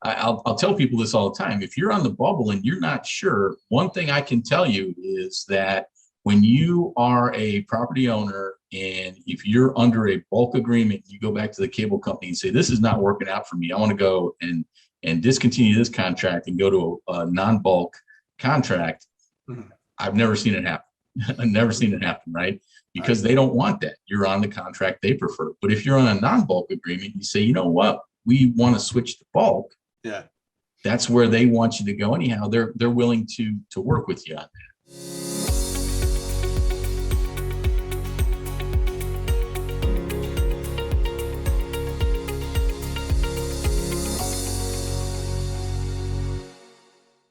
I'll tell people this all the time. If you're on the bubble and you're not sure, one thing I can tell you is that when you are a property owner and if you're under a bulk agreement, you go back to the cable company and say, this is not working out for me. I want to go and discontinue this contract and go to a non-bulk contract. I've never seen it happen. I've never seen it happen, right? Because they don't want that. You're on the contract they prefer. But if you're on a non-bulk agreement, you say, you know what, we want to switch to bulk. Yeah. That's where they want you to go anyhow. They're willing to work with you on that.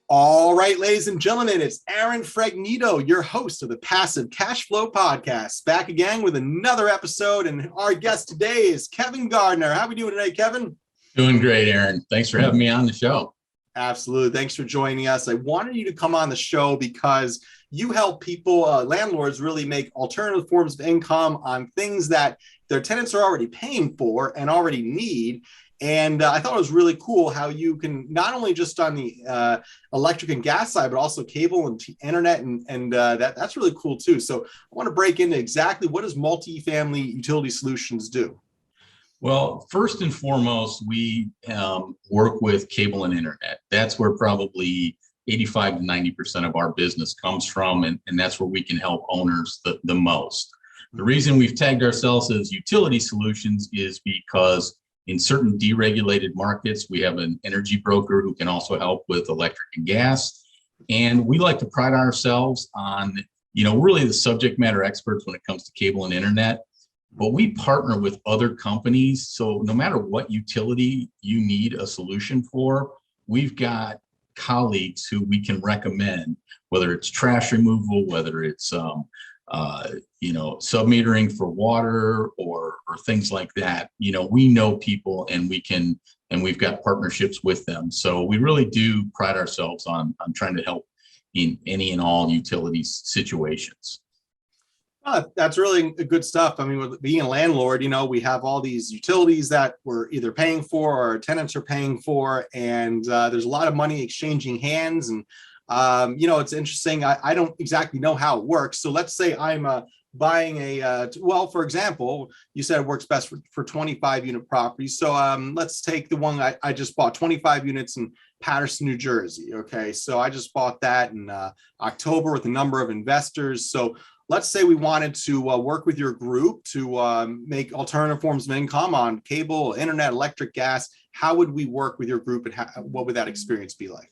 All right, ladies and gentlemen, it's Aaron Fragnito, your host of the Passive Cash Flow Podcast, back again with another episode. And our guest today is Kevin Gardner. How are we doing today, Kevin? Doing great, Aaron. Thanks for having me on the show. Absolutely. Thanks for joining us. I wanted you to come on the show because you help people, landlords, really make alternative forms of income on things that their tenants are already paying for and already need. And I thought it was really cool how you can not only just on the electric and gas side, but also cable and internet. And that's really cool, too. So I want to break into exactly what does Multifamily Utility Solutions do? Well, first and foremost, we work with cable and internet. That's where probably 85 to 90% of our business comes from. And that's where we can help owners the most. The reason we've tagged ourselves as utility solutions is because in certain deregulated markets, we have an energy broker who can also help with electric and gas. And we like to pride ourselves on, really the subject matter experts when it comes to cable and internet. But we partner with other companies. So no matter what utility you need a solution for, we've got colleagues who we can recommend, whether it's trash removal, whether it's submetering for water or things like that. We know people and we've got partnerships with them. So we really do pride ourselves on trying to help in any and all utilities situations. That's really good stuff. I mean, with being a landlord, we have all these utilities that we're either paying for or our tenants are paying for. And there's a lot of money exchanging hands. And, it's interesting. I don't exactly know how it works. So let's say I'm buying for example, you said it works best for 25 unit properties. So let's take the one I just bought, 25 units in Paterson, New Jersey. Okay. So I just bought that in October with a number of investors. So let's say we wanted to work with your group to make alternative forms of income on cable, internet, electric, gas. How would we work with your group and what would that experience be like?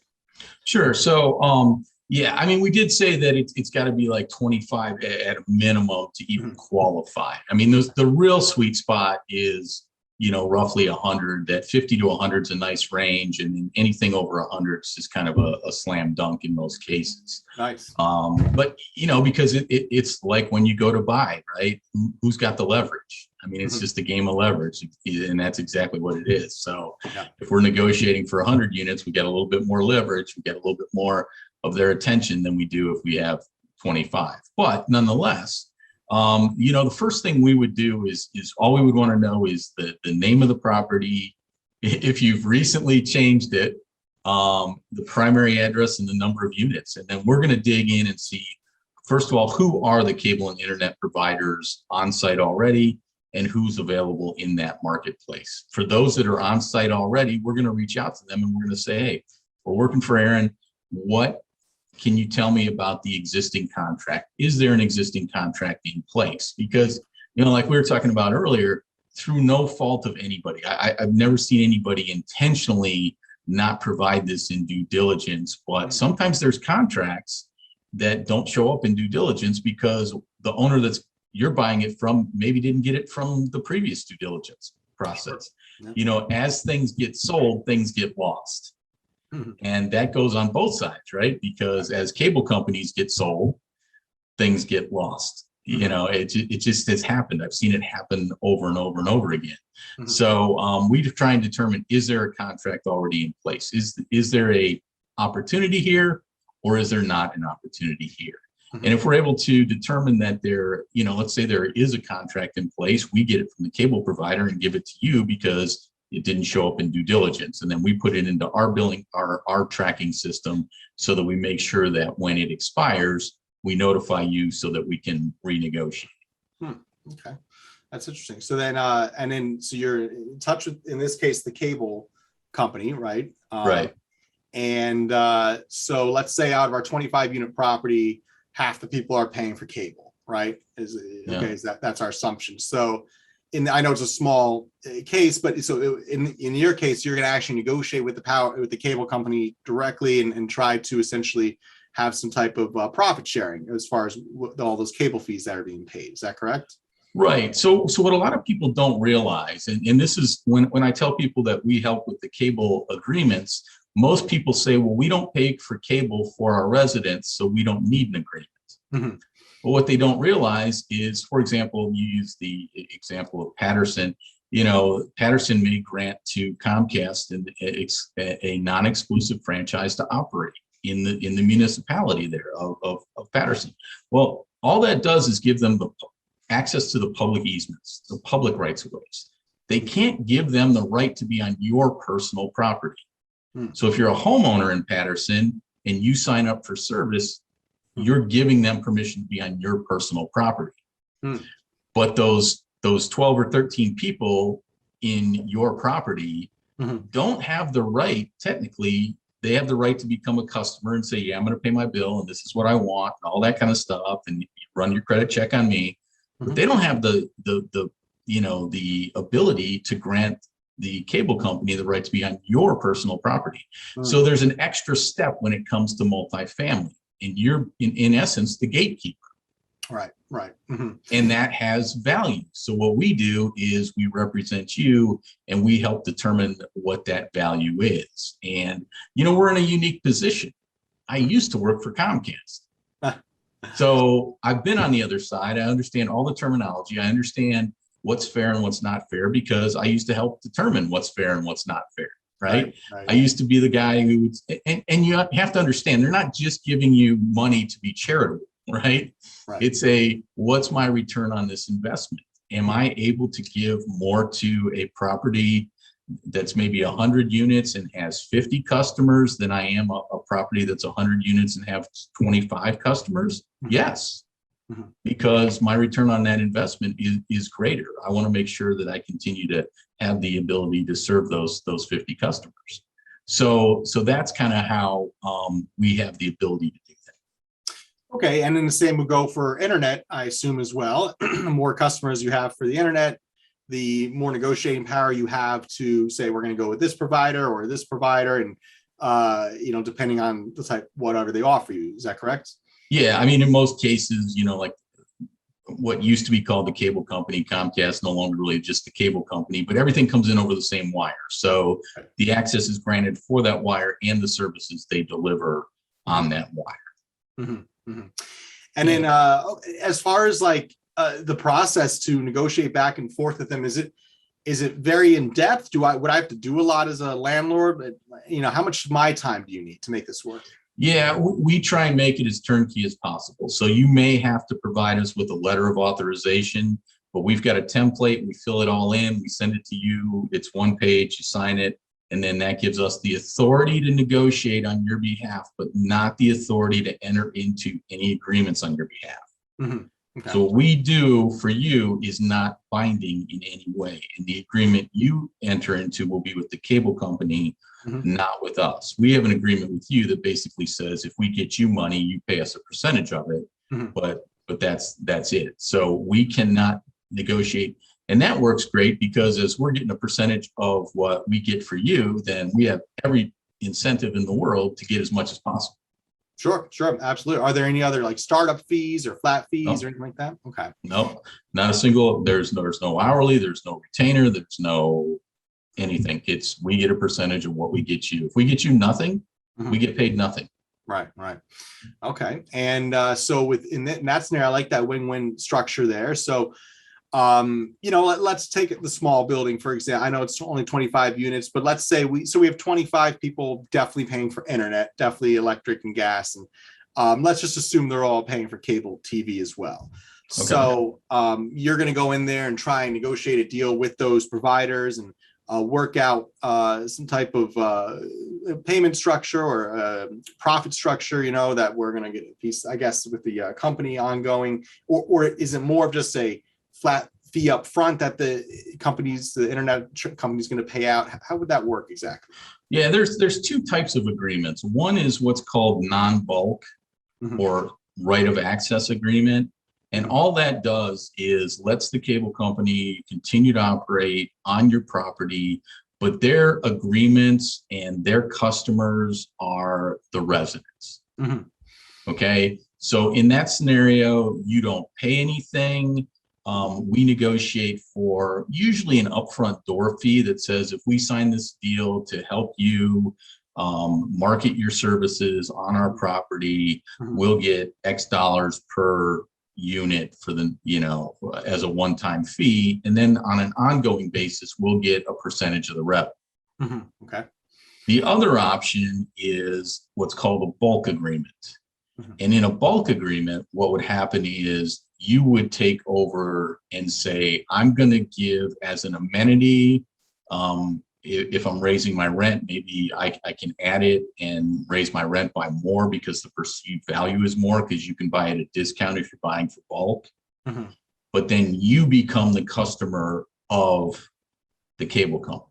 Sure. So, we did say that it's got to be like 25 at a minimum to even qualify. I mean, the real sweet spot is, roughly 100. That 50 to 100 is a nice range, and anything over 100 is just kind of a slam dunk in most cases. Nice. But because it's like when you go to buy, right? Who's got the leverage? I mean, it's just a game of leverage, and that's exactly what it is. So if we're negotiating for 100 units, we get a little bit more leverage. We get a little bit more of their attention than we do if we have 25. But nonetheless, the first thing we would do is all we would want to know is the name of the property. If you've recently changed it, the primary address and the number of units. And then we're going to dig in and see, first of all, who are the cable and internet providers on site already and who's available in that marketplace. For those that are on site already, we're going to reach out to them and we're going to say, hey, we're working for Aaron. What can you tell me about the existing contract? Is there an existing contract in place? Because, like we were talking about earlier, through no fault of anybody, I've never seen anybody intentionally not provide this in due diligence, but sometimes there's contracts that don't show up in due diligence because the owner you're buying it from maybe didn't get it from the previous due diligence process. As things get sold, things get lost. And that goes on both sides, right? Because as cable companies get sold, things get lost. It just has happened. I've seen it happen over and over and over again. So we try and determine, is there a contract already in place? Is there a opportunity here or is there not an opportunity here? And if we're able to determine that let's say there is a contract in place, we get it from the cable provider and give it to you because it didn't show up in due diligence. And then we put it into our billing, our tracking system, so that we make sure that when it expires, we notify you so that we can renegotiate. Okay, that's interesting. So then, so you're in touch with, in this case, the cable company, right? Right. And so let's say out of our 25 unit property, half the people are paying for cable, right? That's our assumption. So I know it's a small case, but so in your case, you're going to actually negotiate with the cable company directly and try to essentially have some type of profit sharing as far as all those cable fees that are being paid. Is that correct? Right. So what a lot of people don't realize, and this is when I tell people that we help with the cable agreements, most people say, well, we don't pay for cable for our residents, so we don't need an agreement. Mm-hmm. But what they don't realize is, for example, you use the example of Patterson. Patterson may grant to Comcast a non-exclusive franchise to operate in the municipality there of Patterson. Well, all that does is give them the access to the public easements, the public rights of ways. They can't give them the right to be on your personal property. So if you're a homeowner in Patterson and you sign up for service, you're giving them permission to be on your personal property. But those 12 or 13 people in your property don't have the right, technically, they have the right to become a customer and say, yeah, I'm going to pay my bill and this is what I want and all that kind of stuff. And you run your credit check on me, but they don't have the ability to grant the cable company the right to be on your personal property. So there's an extra step when it comes to multifamily, and you're in essence the gatekeeper. Right. And that has value. So what we do is we represent you and we help determine what that value is. And we're in a unique position. I used to work for Comcast. So I've been on the other side. I understand all the terminology. I understand what's fair and what's not fair, because I used to help determine what's fair and what's not fair, right? I used to be the guy who would, and you have to understand, they're not just giving you money to be charitable, right? It's what's my return on this investment? Am I able to give more to a property that's maybe 100 units and has 50 customers than I am a property that's 100 units and have 25 customers? Yes. Because my return on that investment is greater. I want to make sure that I continue to have the ability to serve those 50 customers. So that's kind of how we have the ability to do that. Okay, and then the same would go for internet, I assume, as well. The more customers you have for the internet, the more negotiating power you have to say, we're going to go with this provider or this provider, and depending on the type, whatever they offer you. Is that correct? Yeah, I mean, in most cases, like what used to be called the cable company, Comcast, no longer really just the cable company, but everything comes in over the same wire. So the access is granted for that wire and the services they deliver on that wire. And then as far as the process to negotiate back and forth with them, is it very in depth? Would I have to do a lot as a landlord? How much of my time do you need to make this work? Yeah, we try and make it as turnkey as possible. So you may have to provide us with a letter of authorization, but we've got a template. We fill it all in. We send it to you. It's one page. You sign it. And then that gives us the authority to negotiate on your behalf, but not the authority to enter into any agreements on your behalf. Okay. So what we do for you is not binding in any way. And the agreement you enter into will be with the cable company, not with us. We have an agreement with you that basically says, if we get you money, you pay us a percentage of it, but that's it. So we cannot negotiate. And that works great, because as we're getting a percentage of what we get for you, then we have every incentive in the world to get as much as possible. Sure, absolutely. Are there any other startup fees or flat fees or anything like that? Okay. No, not a single. There's no hourly. There's no retainer. There's no anything. We get a percentage of what we get you. If we get you nothing, we get paid nothing. Right. Okay. And so in that scenario, I like that win-win structure there. So let's take the small building, for example. I know it's only 25 units, but let's say we have 25 people definitely paying for internet, definitely electric and gas. And let's just assume they're all paying for cable TV as well. Okay. So you're going to go in there and try and negotiate a deal with those providers. And work out some type of payment structure or profit structure, that we're going to get a piece, I guess, with the company ongoing, or is it more of just a flat fee up front that the internet company's going to pay out? How would that work exactly? Yeah, there's two types of agreements. One is what's called non-bulk or right of access agreement. And all that does is lets the cable company continue to operate on your property, but their agreements and their customers are the residents. Okay, so in that scenario, you don't pay anything. We negotiate for usually an upfront door fee that says if we sign this deal to help you market your services on our property, we'll get X dollars per unit for the, as a one-time fee. And then on an ongoing basis, we'll get a percentage of the revenue. Okay. The other option is what's called a bulk agreement. And in a bulk agreement, what would happen is you would take over and say, I'm going to give as an amenity, if I'm raising my rent, maybe I can add it and raise my rent by more because the perceived value is more, because you can buy at a discount if you're buying for bulk. But then you become the customer of the cable company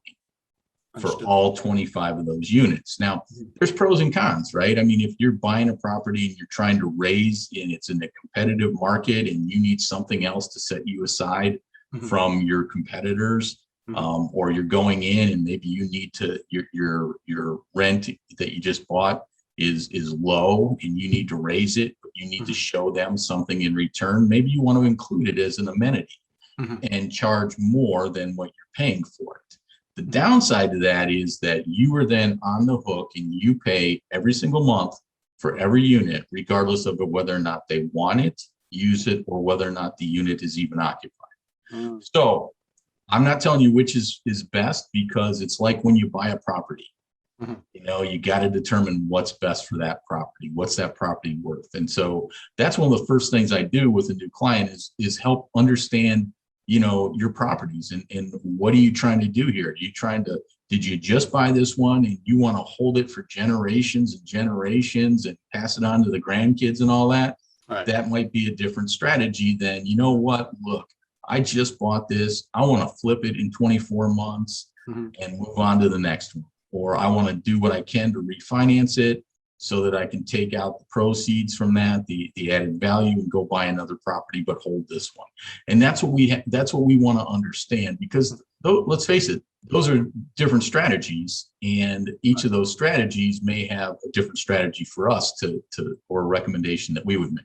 for all 25 of those units. Now, there's pros and cons, right? I mean, if you're buying a property and you're trying to raise and it's in a competitive market and you need something else to set you aside from your competitors, or you're going in and maybe you need to, your rent that you just bought is low and you need to raise it, but you need to show them something in return. Maybe you want to include it as an amenity and charge more than what you're paying for it. The downside to that is that you are then on the hook and you pay every single month for every unit, regardless of whether or not they want it, use it, or whether or not the unit is even occupied. So I'm not telling you which is best, because it's like when you buy a property, you got to determine what's best for that property. What's that property worth? And so that's one of the first things I do with a new client is help understand, your properties and what are you trying to do here? Did you just buy this one and you want to hold it for generations and generations and pass it on to the grandkids and all that? Right. That might be a different strategy than, look, I just bought this. I want to flip it in 24 months and move on to the next one. Or I want to do what I can to refinance it so that I can take out the proceeds from that, the added value, and go buy another property, but hold this one. And that's what we want to understand, because let's face it, those are different strategies, and each of those strategies may have a different strategy for us or a recommendation that we would make.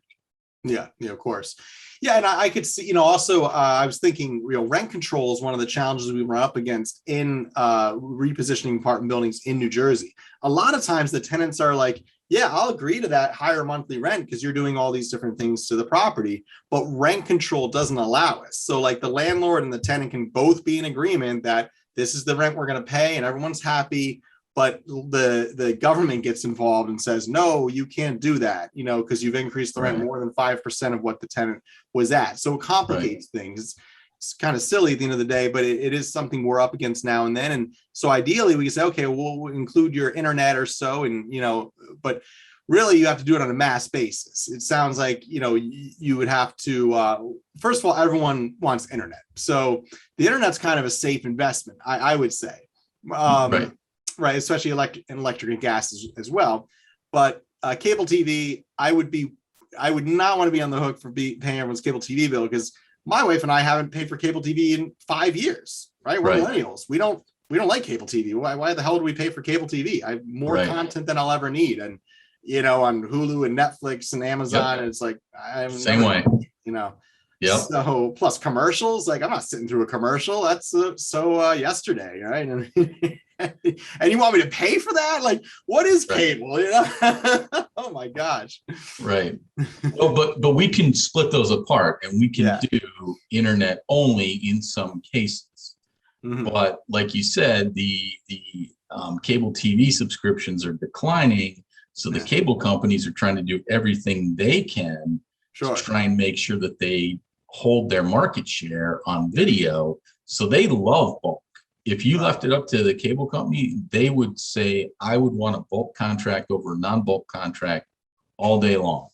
Yeah, of course. Yeah, and I could see, also I was thinking, rent control is one of the challenges we run up against in repositioning apartment buildings in New Jersey. A lot of times the tenants are like, yeah, I'll agree to that higher monthly rent because you're doing all these different things to the property, but rent control doesn't allow us. So like the landlord and the tenant can both be in agreement that this is the rent we're going to pay and everyone's happy. But the government gets involved and says, no, you can't do that, because you've increased the rent more than 5% of what the tenant was at. So it complicates things. It's kind of silly at the end of the day, but it is something we're up against now and then. And so ideally we can say, okay, we'll include your internet or so, and, but really you have to do it on a mass basis. It sounds like, you would have to, first of all, everyone wants internet. So the internet's kind of a safe investment, I would say. Right, especially electric and gas as well. But cable TV, I would not want to be on the hook for paying everyone's cable TV bill, because my wife and I haven't paid for cable TV in 5 years. Right, we're millennials. We don't like cable TV. Why the hell do we pay for cable TV? I have more content than I'll ever need, and on Hulu and Netflix and Amazon, and it's like same way. Yep. So plus commercials, like I'm not sitting through a commercial. That's yesterday, right? And you want me to pay for that? Like, what is cable? Oh my gosh. Right. Well, but we can split those apart, and we can do internet only in some cases. But like you said, the cable TV subscriptions are declining, so the cable companies are trying to do everything they can to try and make sure that they hold their market share on video. So they love bulk. if you left it up to the cable company, they would say, I would want a bulk contract over a non-bulk contract all day long.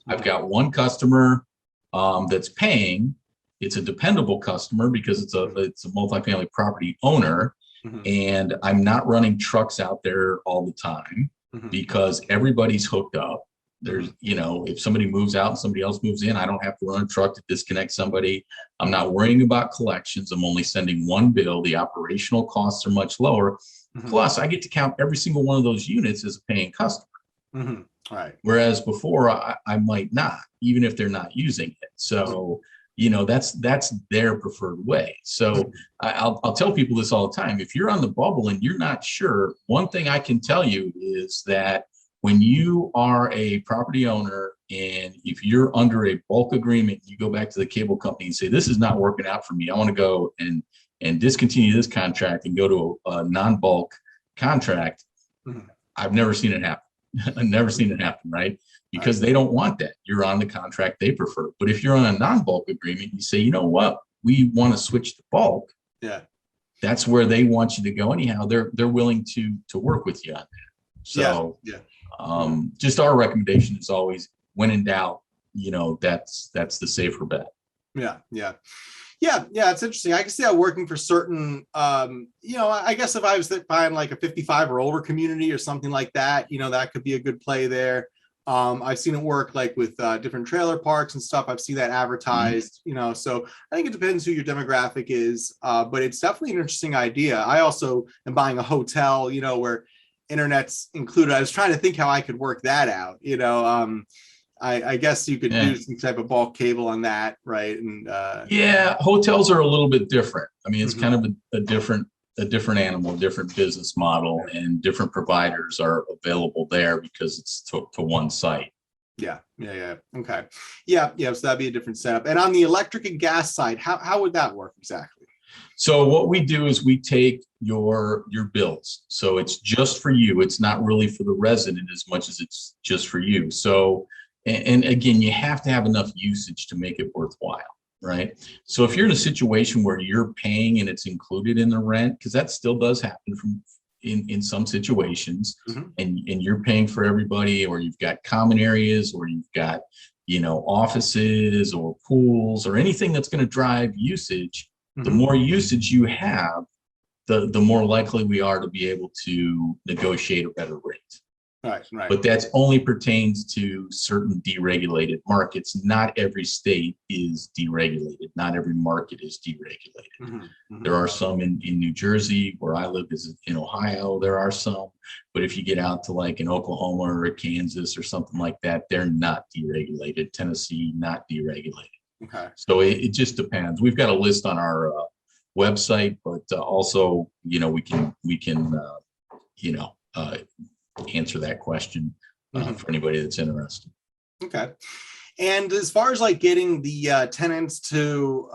I've got one customer that's paying. It's a dependable customer because it's a multifamily property owner. And I'm not running trucks out there all the time because everybody's hooked up. There's, if somebody moves out and somebody else moves in, I don't have to run a truck to disconnect somebody. I'm not worrying about collections. I'm only sending one bill. The operational costs are much lower. Plus, I get to count every single one of those units as a paying customer. Right. Whereas before, I might not, even if they're not using it. So, that's their preferred way. So I'll tell people this all the time. If you're on the bubble and you're not sure, one thing I can tell you is that when you are a property owner and if you're under a bulk agreement, you go back to the cable company and say, this is not working out for me. I want to go and discontinue this contract and go to a non-bulk contract. I've never seen it happen. I've never seen it happen, right? Because they don't want that. You're on the contract they prefer. But if you're on a non-bulk agreement, you say, you know what? We want to switch to bulk. Yeah. That's where they want you to go anyhow. They're willing to work with you on that. So just our recommendation is always, when in doubt, that's the safer bet. Yeah. It's interesting. I can see how working for certain, I guess if I was buying like a 55 or older community or something like that, that could be a good play there. I've seen it work like with different trailer parks and stuff. I've seen that advertised, so I think it depends who your demographic is, but it's definitely an interesting idea. I also am buying a hotel, where internet's included. I was trying to think how I could work that out, I guess you could do some type of bulk cable on that, right? And hotels are a little bit different. I mean, it's kind of a different animal, different business model, and different providers are available there because it's to one site. Okay. So that'd be a different setup. And on the electric and gas side, how would that work exactly? So what we do is we take your bills. So it's just for you. It's not really for the resident as much as it's just for you. So, and again, you have to have enough usage to make it worthwhile, right? So if you're in a situation where you're paying and it's included in the rent, because that still does happen in some situations, and you're paying for everybody, or you've got common areas, or you've got, offices or pools or anything that's going to drive usage. The more usage you have, the more likely we are to be able to negotiate a better rate. Right. But that only pertains to certain deregulated markets. Not every state is deregulated. Not every market is deregulated. There are some in New Jersey, where I live is in Ohio. There are some, but if you get out to like in Oklahoma or Kansas or something like that, they're not deregulated. Tennessee, not deregulated. Okay. So it just depends. We've got a list on our website, but also, we can answer that question for anybody that's interested. Okay. And as far as like getting the tenants to,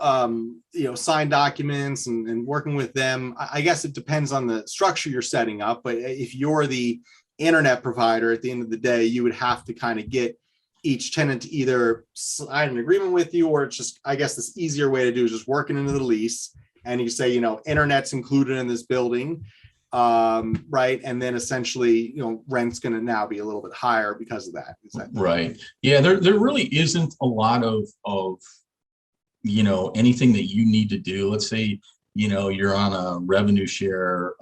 sign documents and working with them, I guess it depends on the structure you're setting up. But if you're the internet provider, at the end of the day, you would have to kind of get each tenant to either sign an agreement with you, or it's just, I guess this easier way to do is just working into the lease. And you say, internet's included in this building. Right. And then essentially, rent's going to now be a little bit higher because of that. Is that right? Yeah, there really isn't a lot of anything that you need to do. Let's say, you're on a revenue share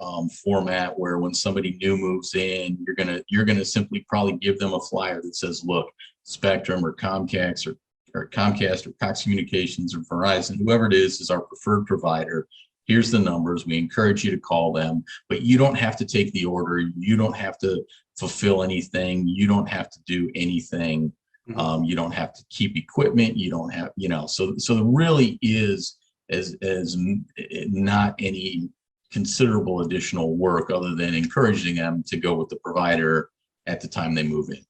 format where when somebody new moves in, you're gonna simply probably give them a flyer that says, look, Spectrum or Comcast or Cox Communications or Verizon, whoever it is our preferred provider. Here's the numbers. We encourage you to call them, but you don't have to take the order. You don't have to fulfill anything. You don't have to do anything. You don't have to keep equipment. You don't have, so there really is as not any considerable additional work other than encouraging them to go with the provider at the time they move in.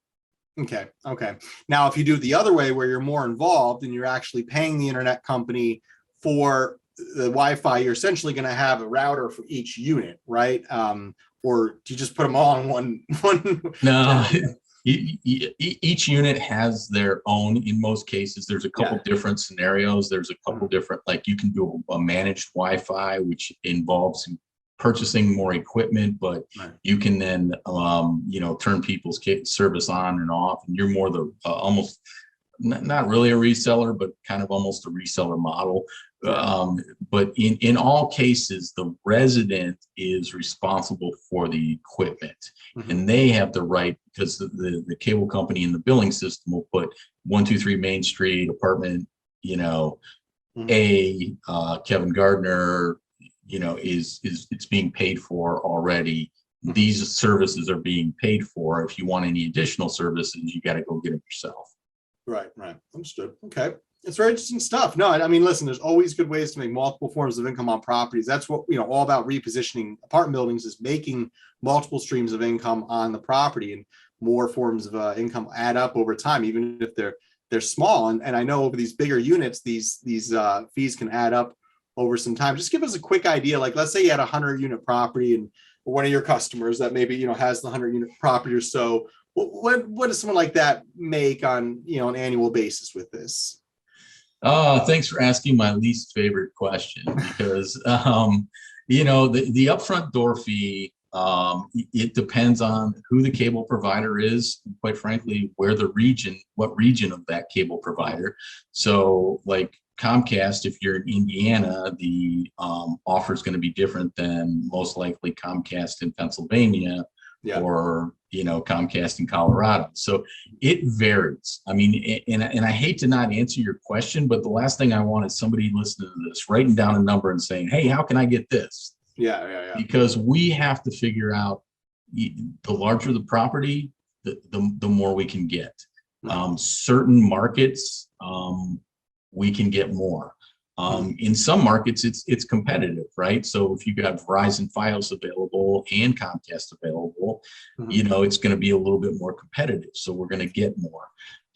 Okay. Now, if you do it the other way, where you're more involved and you're actually paying the internet company for the Wi-Fi, you're essentially going to have a router for each unit, right? Or do you just put them all on one? No, Each unit has their own. In most cases, there's a couple different scenarios. There's a couple different, like you can do a managed Wi-Fi, which involves purchasing more equipment, but you can then, turn people's service on and off, and you're more the almost not really a reseller, but kind of almost a reseller model. But in all cases, the resident is responsible for the equipment, and they have the right, because the cable company in the billing system will put 123 Main Street apartment, Kevin Gardner, is it's being paid for already. These services are being paid for. If you want any additional services, you got to go get them yourself. Right. Understood. Okay. It's very interesting stuff. No, I mean, listen, there's always good ways to make multiple forms of income on properties. That's what, all about repositioning apartment buildings, is making multiple streams of income on the property, and more forms of income add up over time, even if they're small. And I know over these bigger units, these fees can add up over some time. Just give us a quick idea. Like, let's say you had a 100-unit property, and one of your customers that maybe, has the 100-unit property or so. What does someone like that make on, an annual basis with this? Thanks for asking my least favorite question, because, the upfront door fee, it depends on who the cable provider is, and quite frankly, what region of that cable provider. So like Comcast, if you're in Indiana, the offer is going to be different than most likely Comcast in Pennsylvania, or Comcast in Colorado. So it varies. I mean, and I hate to not answer your question, but the last thing I want is somebody listening to this writing down a number and saying, "Hey, how can I get this?" Yeah. Because we have to figure out, the larger the property, the more we can get. Certain markets, we can get more. In some markets, it's competitive, right? So if you got Verizon Fios available and Comcast available, it's going to be a little bit more competitive. So we're going to get more.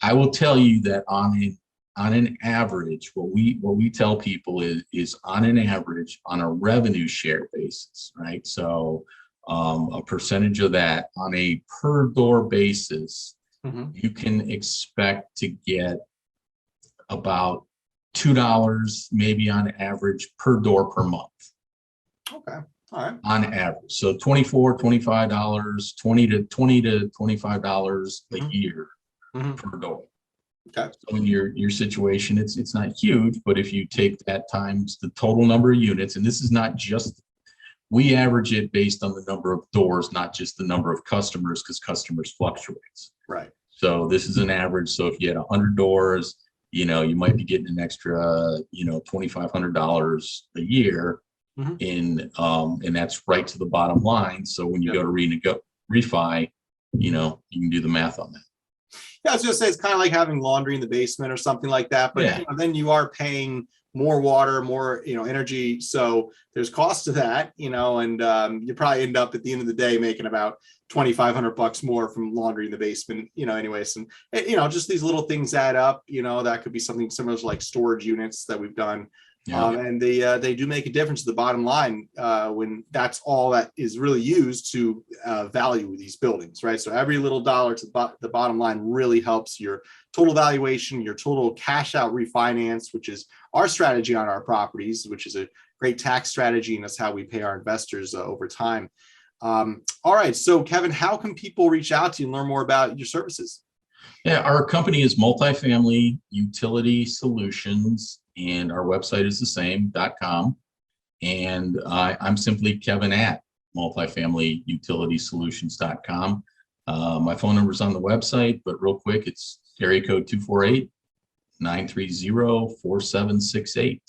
I will tell you that on an average, what we tell people is on an average, on a revenue share basis, right? So a percentage of that on a per door basis, you can expect to get about $2 maybe on average per door per month. Okay. All right. On average. So $24, $25, $20 to $25 a year per door. Okay. So in your situation, it's not huge, but if you take that times the total number of units, and this is not just, we average it based on the number of doors, not just the number of customers, because customers fluctuates. Right. So this is an average. So if you had 100 doors, you might be getting an extra, $2,500 a year and that's right to the bottom line. So when you go to refi, you can do the math on that. Yeah, I was gonna say, it's kind of like having laundry in the basement or something like that, but then you are paying more water, more, energy. So there's cost to that, and you probably end up at the end of the day making about $2,500 more from laundry in the basement, anyways. And, just these little things add up, that could be something similar to like storage units that we've done. And they do make a difference to the bottom line when that's all that is really used to value these buildings, right? So every little dollar to the bottom line really helps your total valuation, your total cash out refinance, which is our strategy on our properties, which is a great tax strategy, and that's how we pay our investors over time. All right, so Kevin, how can people reach out to you and learn more about your services? Yeah, our company is Multifamily Utility Solutions, and our website is the same, .com. And I'm simply Kevin at multifamilyutilitysolutions.com. My phone number is on the website, but real quick, it's area code 248-930-4768.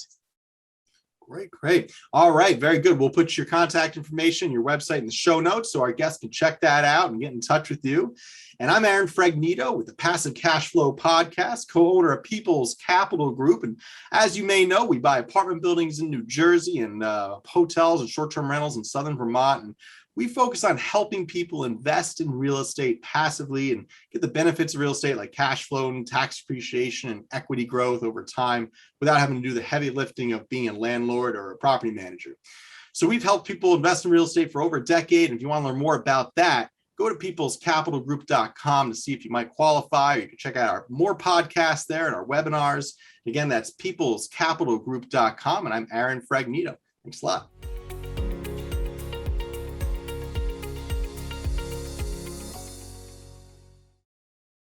Great. All right. Very good. We'll put your contact information, your website in the show notes so our guests can check that out and get in touch with you. And I'm Aaron Fragnito with the Passive Cash Flow Podcast, co-owner of People's Capital Group. And as you may know, we buy apartment buildings in New Jersey and hotels and short-term rentals in Southern Vermont. And we focus on helping people invest in real estate passively and get the benefits of real estate like cash flow and tax appreciation and equity growth over time without having to do the heavy lifting of being a landlord or a property manager. So we've helped people invest in real estate for over a decade. And if you want to learn more about that, go to peoplescapitalgroup.com to see if you might qualify. You can check out our more podcasts there and our webinars. Again, that's peoplescapitalgroup.com. And I'm Aaron Fragnito. Thanks a lot.